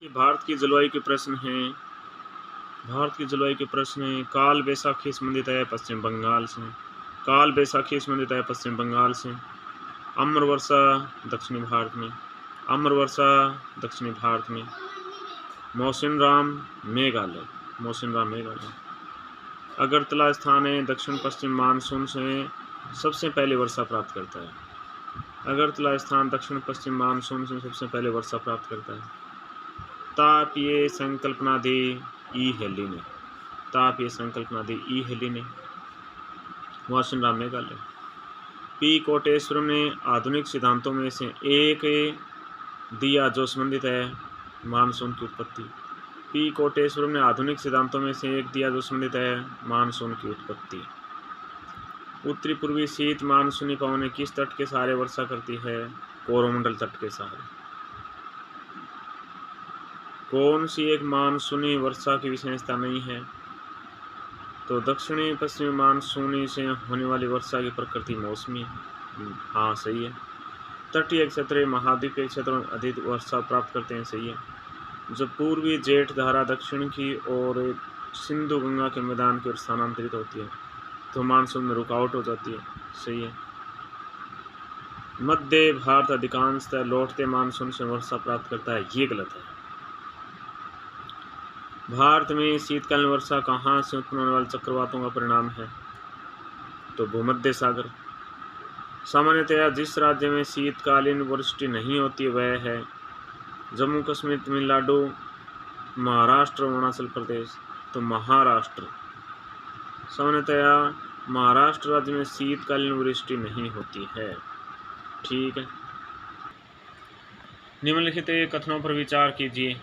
ये भारत की जलवायु के प्रश्न हैं। भारत की जलवायु के प्रश्न हैं। काल बैसाखी संबंधित है पश्चिम बंगाल से। काल बैसाखी संबंधित है पश्चिम बंगाल से। अम्र वर्षा दक्षिणी भारत में। अम्र वर्षा दक्षिणी भारत में। मौसिनराम मेघालय। मौसिनराम मेघालय। अगरतला स्थान है दक्षिण पश्चिम मानसून से सबसे पहले वर्षा प्राप्त करता है। अगरतला स्थान दक्षिण पश्चिम मानसून से सबसे पहले वर्षा प्राप्त करता है। तापीय संकल्पना दी ई हेली ने। तापीय संकल्पना दी ई हेली ने। मौसिनराम मेघालय। पी कोटेश्वरम ने आधुनिक सिद्धांतों में से एक दिया जो संबंधित है मानसून की उत्पत्ति। पी कोटेश्वरम ने आधुनिक सिद्धांतों में से एक दिया जो संबंधित है मानसून की उत्पत्ति। उत्तरी पूर्वी शीत मानसूनी पवनें किस तट के सहारे वर्षा करती है? कोरोमंडल तट के सहारे। कौन सी एक मानसूनी वर्षा की विशेषता नहीं है? तो दक्षिणी पश्चिमी मानसूनी से होने वाली वर्षा की प्रकृति मौसमी है। हाँ, सही है। तटीय क्षेत्र महाद्वीपीय क्षेत्रों में अधिक वर्षा प्राप्त करते हैं। सही है। जब पूर्वी जेठ धारा दक्षिण की ओर सिंधु गंगा के मैदान की ओर स्थानांतरित होती है तो मानसून में रुकावट हो जाती है। सही है। मध्य भारत अधिकांशतः लौटते मानसून से वर्षा प्राप्त करता है। ये गलत है। भारत में शीतकालीन वर्षा कहाँ से उत्पन्न होने वाले चक्रवातों का परिणाम है? तो भूमध्य सागर। सामान्यतया जिस राज्य में शीतकालीन वृष्टि नहीं होती वह है जम्मू कश्मीर, तमिलनाडु, महाराष्ट्र, अरुणाचल प्रदेश। तो महाराष्ट्र। सामान्यतया महाराष्ट्र राज्य में शीतकालीन वृष्टि नहीं होती है। ठीक है। निम्नलिखित कथनों पर विचार कीजिए।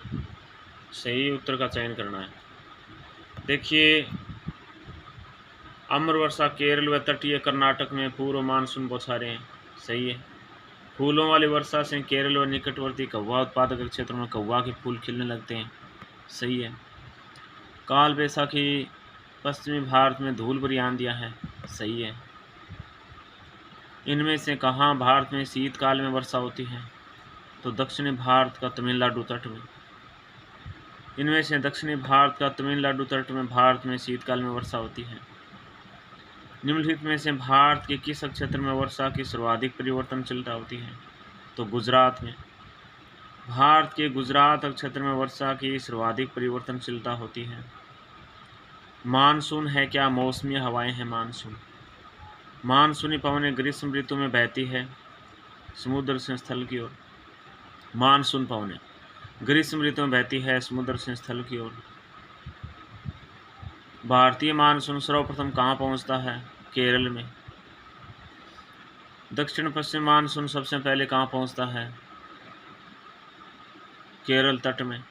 सही उत्तर का चयन करना है। देखिए, अम्र वर्षा केरल व तटीय कर्नाटक में पूर्व मानसून बौछारें हैं। सही है। फूलों वाली वर्षा से केरल व निकटवर्ती कौवा उत्पादक क्षेत्रों में कौवा के फूल खिलने लगते हैं। सही है। काल बैसाखी पश्चिमी भारत में धूल भरी आंधियां है। सही है। इनमें से कहाँ भारत में शीतकाल में वर्षा होती है? तो दक्षिणी भारत का तमिलनाडु तट में। इनमें से दक्षिणी भारत का तमिलनाडु तट में भारत में शीतकाल में वर्षा होती है। निम्नलिखित में से भारत के किस क्षेत्र में वर्षा की सर्वाधिक परिवर्तनशीलता होती है? तो गुजरात में। भारत के गुजरात क्षेत्र में वर्षा की सर्वाधिक परिवर्तनशीलता होती है। मानसून है क्या? मौसमी हवाएं हैं मानसून। मानसूनी पवनें ग्रीष्म ऋतु में बहती है समुद्र से स्थल की ओर। मानसून पवनें ग्रीष्म ऋतु में बहती है समुद्र से स्थल की ओर। भारतीय मानसून सर्वप्रथम कहाँ पहुँचता है? केरल में। दक्षिण पश्चिम मानसून सबसे पहले कहाँ पहुँचता है? केरल तट में।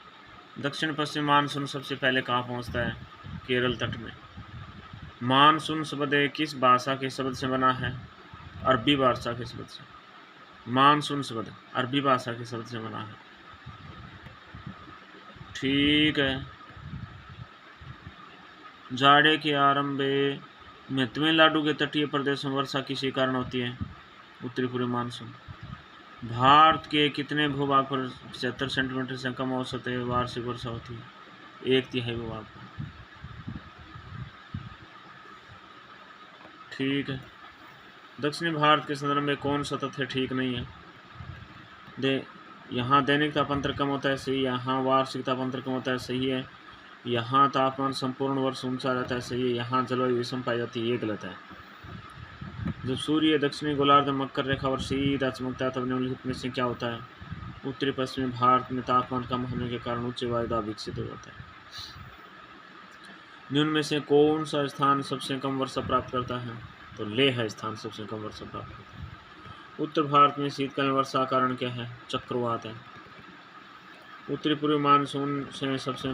दक्षिण पश्चिम मानसून सबसे पहले कहाँ पहुँचता है? केरल तट में। मानसून शब्द किस भाषा के शब्द से बना है? अरबी भाषा के शब्द से। मानसून शब्द अरबी भाषा के शब्द से बना है। ठीक है। जाड़े के आरंभ में तमिलनाडु के तटीय प्रदेशों में वर्षा किसी कारण होती है? उत्तरी पूर्वी मानसून। भारत के कितने भूभाग पर 75 सेंटीमीटर से कम औसत वार्षिक वर्षा होती है? 1/3 भूभाग पर। ठीक है। दक्षिणी भारत के संदर्भ में कौन सा तथ्य ठीक नहीं है? यहाँ दैनिक तापांतर कम होता है। सही। यहाँ वार्षिक तापांतर कम होता है। सही है। यहाँ तापमान संपूर्ण वर्ष ऊंचा रहता है। सही है। यहाँ जलवायु विषम पाई जाती है। ये गलत है। जब सूर्य दक्षिणी गोलार्ध में मकर रेखा पर सीधा चमकता है तब निम्नलिखित में से क्या होता है? उत्तरी पश्चिमी भारत में तापमान कम होने के कारण उच्च वायुदाब विकसित हो जाता है। निम्न में से कौन सा स्थान सबसे कम वर्षा प्राप्त करता है? तो लेह स्थान सबसे कम वर्षा प्राप्त करता है। उत्तर भारत में शीतकालीन वर्षा का कारण क्या है? चक्रवात है। उत्तरी पूर्वी मानसून से सबसे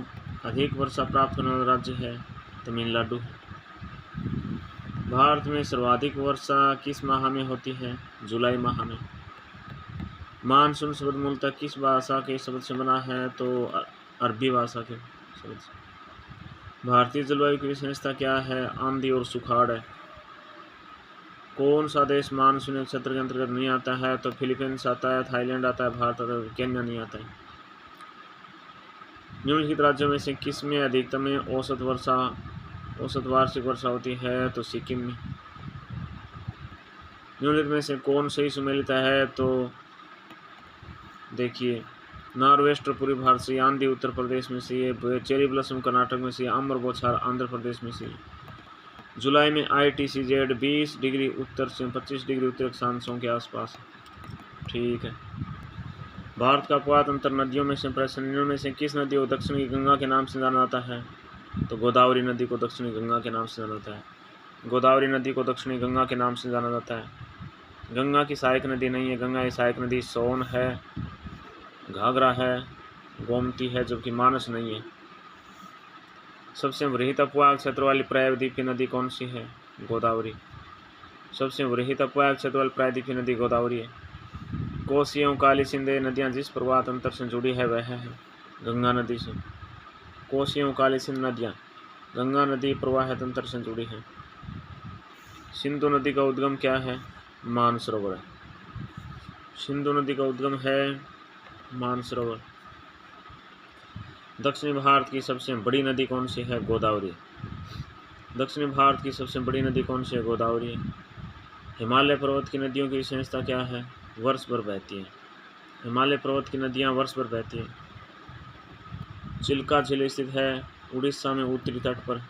अधिक वर्षा प्राप्त करने वाला राज्य है तमिलनाडु। भारत में सर्वाधिक वर्षा किस माह में होती है? जुलाई माह में। मानसून शब्द मूलतः किस भाषा के शब्द से बना है? तो अरबी भाषा के शब्द से। भारतीय जलवायु की विशेषता क्या है? आंधी और सुखाड़ है। कौन सा देश मानसूनी क्षेत्र के अंतर्गत नहीं आता है? तो फिलीपींस आता है, थाईलैंड आता है, भारत आता है, केन्या नहीं आता है। निम्नलिखित राज्यों में से किस में अधिकतम में औसत वार्षिक वर्षा होती है? तो सिक्किम में। निम्नलिखित में से कौन सही सुमेलित है? तो देखिए, नॉर्वेस्टर पूर्वी भारत से, आंधी उत्तर प्रदेश में से, चेरी ब्लॉसम कर्नाटक में से, अम्र बोछार आंध्र प्रदेश में से। जुलाई में ITCZ 20 डिग्री उत्तर से 25 डिग्री उत्तर अक्षांशों के आसपास। ठीक है। भारत का पुरातनतर नदियों में से प्रश्न, में से किस नदी को दक्षिणी गंगा के नाम से जाना जाता है? तो गोदावरी नदी को दक्षिणी गंगा के नाम से जाना जाता है। गोदावरी नदी को दक्षिणी गंगा के नाम से जाना जाता है। गंगा की सहायक नदी नहीं है, गंगा की सहायक नदी सोन है, घाघरा है, गोमती है, जबकि मानस नहीं है। सबसे वृहत अपवाह क्षेत्र वाली प्रायद्वीपीय नदी कौन सी है? गोदावरी। सबसे वृहत अपवाह क्षेत्र वाली प्रायद्वीपीय नदी गोदावरी है। कोसी एवं काली सिंध नदियाँ जिस प्रवाह तंत्र से जुड़ी है वह है गंगा नदी से। कोसी एवं काली सिंध नदियाँ गंगा नदी प्रवाह तंत्र से जुड़ी है। सिंधु नदी का उद्गम क्या है? मानसरोवर है। सिंधु नदी का उद्गम है मानसरोवर। दक्षिणी भारत की सबसे बड़ी नदी कौन सी है? गोदावरी। दक्षिणी भारत की सबसे बड़ी नदी कौन सी है? गोदावरी है। हिमालय पर्वत की नदियों की विशेषता क्या है? वर्ष भर बहती है। हिमालय पर्वत की नदियाँ वर्ष भर बहती हैं। चिल्का झील स्थित है उड़ीसा में उत्तरी तट पर।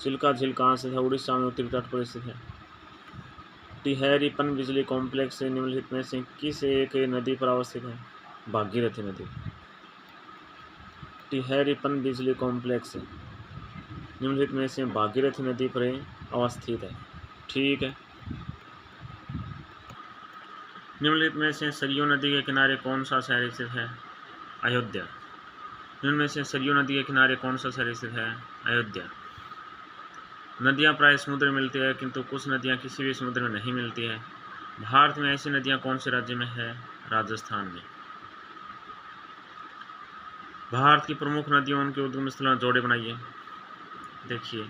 चिल्का झील कहाँ से है? उड़ीसा में उत्तरी तट पर स्थित है। टिहरी पनबिजली कॉम्प्लेक्स निम्नलिखित में से किस एक नदी पर अवस्थित है? भागीरथी नदी। टिहरी पनबिजली कॉम्प्लेक्स निम्नलिखित में से भागीरथी नदी पर अवस्थित है। ठीक है। निम्नलिखित में से सरयू नदी के किनारे कौन सा शहर स्थित है? अयोध्या। निम्न में से सरयू नदी के किनारे कौन सा शहर स्थित है? अयोध्या। नदियाँ प्राय समुद्र में मिलती है, किंतु कुछ नदियाँ किसी भी समुद्र में नहीं मिलती है। भारत में ऐसी नदियाँ कौन से राज्य में है? राजस्थान में। भारत की प्रमुख नदियों उनके उद्गम स्थलों जोड़े बनाइए। देखिए,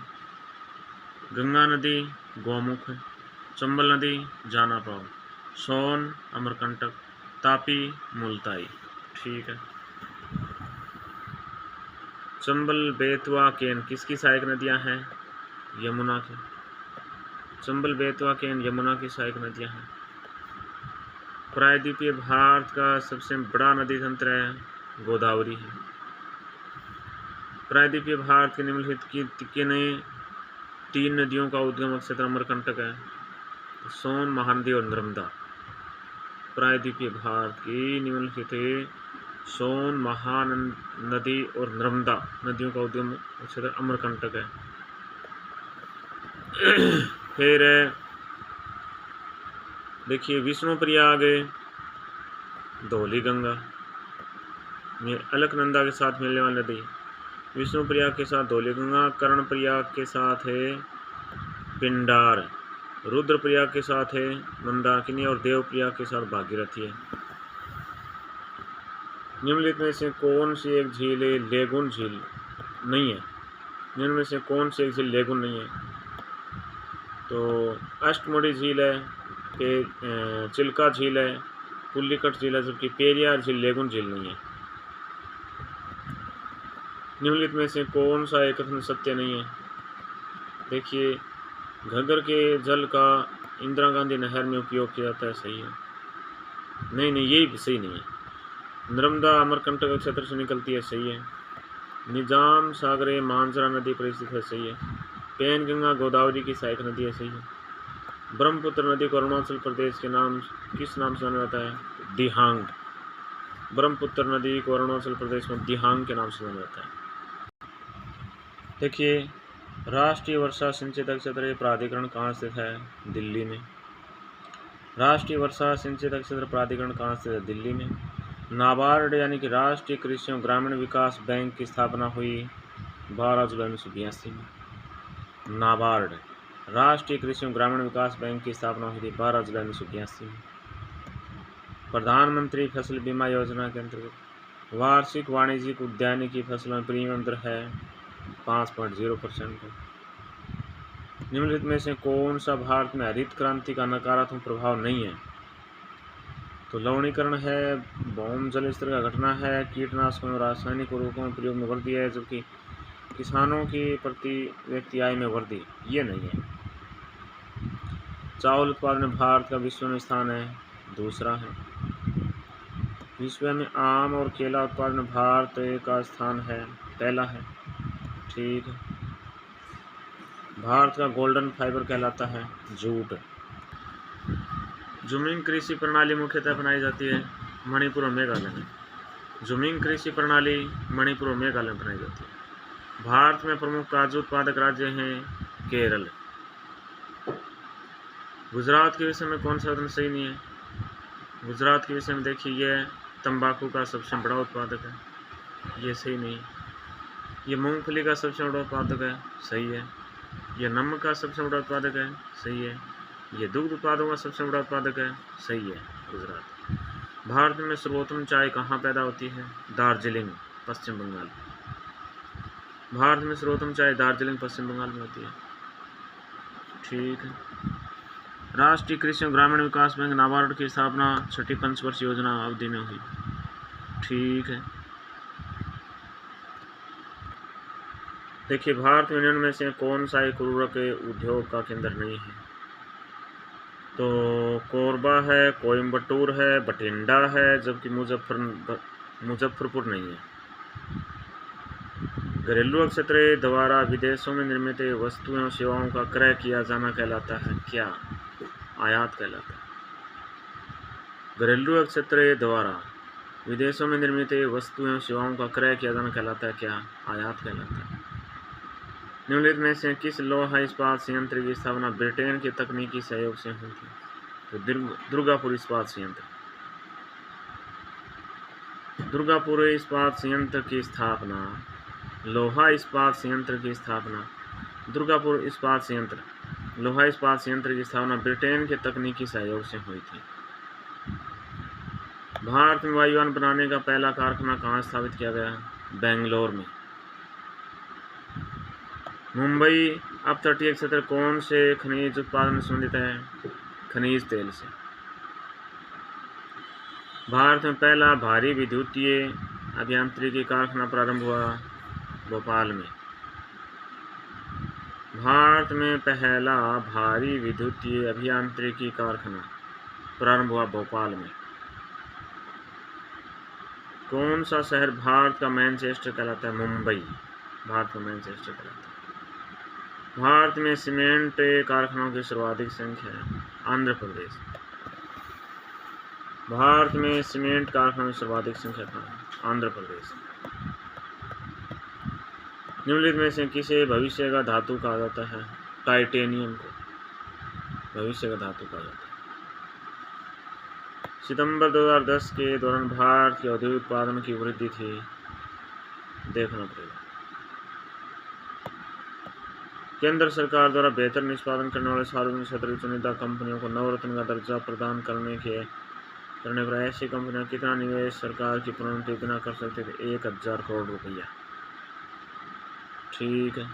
गंगा नदी गौमुख, चंबल नदी जानापाव, सोन अमरकंटक, तापी मुल्ताई। ठीक है। चंबल बेतवा केन किसकी सहायक नदियां हैं? यमुना की। चंबल बेतवा केन यमुना की सहायक नदियां हैं। प्रायद्वीपीय भारत का सबसे बड़ा नदी तंत्र है गोदावरी है। प्रायद्वीपीय भारत के निम्नलिखित किन 3 नदियों का उद्गम क्षेत्र अमरकंटक है? सोन, महानदी और नर्मदा। प्रायद्वीपीय भारत की निम्नलिखित सोन, महानदी और नर्मदा नदियों का उद्गम क्षेत्र अमरकंटक है। फिर देखिए, विष्णुप्रयाग धौली गंगा, ये अलकनंदा के साथ मिलने वाली नदी। विष्णुप्रयाग के साथ धौली गंगा, कर्णप्रयाग के साथ है पिंडार, रुद्रप्रयाग के साथ है मंदाकिनी और देवप्रयाग के साथ भागीरथी है। निम्नलिखित में से कौन सी एक झील लेगुन झील नहीं है? निम्न में से कौन सी एक झील लेगुन नहीं है? तो अष्टमुड़ी झील है, चिल्का झील है, पुल्लिकट झील है, जबकि पेरियार झील लेगुन झील नहीं है। निम्नलिखित में से कौन सा एक कथन सत्य नहीं है? देखिए, घग्गर के जल का इंदिरा गांधी नहर में उपयोग किया जाता है, सही है। नहीं, ये सही नहीं है। नर्मदा अमरकंटक क्षेत्र से निकलती है, सही है। निजाम सागर मांजरा नदी पर स्थित है, सही है। पेनगंगा गोदावरी की सहायक नदी है, सही है। ब्रह्मपुत्र नदी को अरुणाचल प्रदेश के नाम किस नाम से जाना जाता है? दिहांग। ब्रह्मपुत्र नदी को अरुणाचल प्रदेश में दिहांग के नाम से जाना जाता है। देखिए, राष्ट्रीय वर्षा सिंचित क्षेत्र प्राधिकरण कहाँ स्थित है? दिल्ली में। राष्ट्रीय वर्षा सिंचित क्षेत्र प्राधिकरण कहाँ स्थित है? दिल्ली में। नाबार्ड यानी कि राष्ट्रीय कृषि एवं ग्रामीण विकास बैंक की स्थापना हुई 12 जुलाई 1982 में। नाबार्ड राष्ट्रीय कृषि एवं ग्रामीण विकास बैंक की स्थापना हुई थी 12 जुलाई 1982 में। प्रधानमंत्री फसल बीमा योजना के अंतर्गत वार्षिक वाणिज्यिक उद्यानिकी फसलों में प्रीमियम दर है 5.0%। निम्नलिखित में से कौन सा भारत में हरित क्रांति का नकारात्मक प्रभाव नहीं है? तो लवणीकरण है, भौम जल स्तर का घटना है, कीटनाशकों और रासायनिक उर्वरकों के प्रयोग में वृद्धि है, जबकि किसानों की प्रति व्यक्ति आय में वृद्धि, ये नहीं है। चावल उत्पादन में भारत का विश्व में स्थान है, दूसरा है। विश्व में आम और केला उत्पादन में भारत का स्थान है, पहला है। ठीक है। भारत का गोल्डन फाइबर कहलाता है जूट। जुमिंग कृषि प्रणाली मुख्यतः अपनाई जाती है मणिपुर और मेघालय में। जुमिंग कृषि प्रणाली मणिपुर और मेघालय में अपनाई जाती है। भारत में प्रमुख काजू उत्पादक राज्य हैं केरल। गुजरात के विषय में कौन सा कथन सही नहीं है? गुजरात के विषय में देखिए, यह तंबाकू का सबसे बड़ा उत्पादक है, ये सही नहीं है। ये मूंगफली का सबसे बड़ा उत्पादक है, सही है। यह नमक का सबसे बड़ा उत्पादक है, सही है। ये दुग्ध उत्पादों का सबसे बड़ा उत्पादक है, सही है गुजरात। भारत में सर्वोत्तम चाय कहाँ पैदा होती है? दार्जिलिंग, पश्चिम बंगाल। भारत में सर्वोत्तम चाय दार्जिलिंग, पश्चिम बंगाल में होती है। ठीक है। राष्ट्रीय कृषि और ग्रामीण विकास बैंक नाबार्ड की स्थापना 6ठी पंचवर्षीय योजना अवधि में हुई। ठीक है। देखिए, भारत में निम्न में से कौन सा एक उर्वरक उद्योग का केंद्र नहीं है? तो कोरबा है, कोयम्बटूर है, बठिंडा है, जबकि मुजफ्फरपुर नहीं है। घरेलू क्षेत्र द्वारा विदेशों में निर्मित वस्तुओं और सेवाओं का क्रय किया जाना कहलाता है क्या? आयात कहलाता है। घरेलू क्षेत्र द्वारा विदेशों में निर्मित वस्तुओं और सेवाओं का क्रय किया जाना कहलाता है क्या? आयात कहलाता है। निम्नलिखित में से किस लोहा इस्पात संयंत्र की स्थापना ब्रिटेन के तकनीकी सहयोग से हुई थी? तो दुर्गापुर इस्पात संयंत्र। दुर्गापुर इस्पात संयंत्र की स्थापना, लोहा इस्पात संयंत्र की स्थापना, दुर्गापुर इस्पात संयंत्र, लोहा इस्पात संयंत्र की स्थापना ब्रिटेन के तकनीकी सहयोग से हुई थी। भारत में वायुयान बनाने का पहला कारखाना कहाँ स्थापित किया गया? बेंगलोर में। मुंबई अपतटीय क्षेत्र कौन से खनिज उत्पादन से संबंधित है? खनिज तेल से। भारत में पहला भारी विद्युतीय अभियांत्रिकी कारखाना प्रारंभ हुआ भोपाल में। भारत में पहला भारी विद्युतीय अभियांत्रिकी कारखाना प्रारंभ हुआ भोपाल में। कौन सा शहर भारत का मैनचेस्टर कहलाता है? मुंबई भारत का मैनचेस्टर कहलाता है। भारत में सीमेंट कारखानों की सर्वाधिक संख्या है, आंध्र प्रदेश। भारत में सीमेंट कारखानों की सर्वाधिक संख्या कहाँ है? आंध्र प्रदेश। निम्नलिखित में से किसे भविष्य का धातु कहा जाता है? टाइटेनियम को भविष्य का धातु कहा जाता है। सितंबर 2010 के दौरान भारत के औद्योगिक उत्पादन की वृद्धि थी, देखना पड़ेगा। केंद्र सरकार द्वारा बेहतर निष्पादन करने वाले सार्वजनिक क्षेत्र की चुनिंदा कंपनियों को नवरत्न का दर्जा प्रदान करने पर ऐसी कंपनियां कितना निवेश सरकार की प्रोन्नति बिना कर सकते थे? 1000 करोड़ रुपया। ठीक है।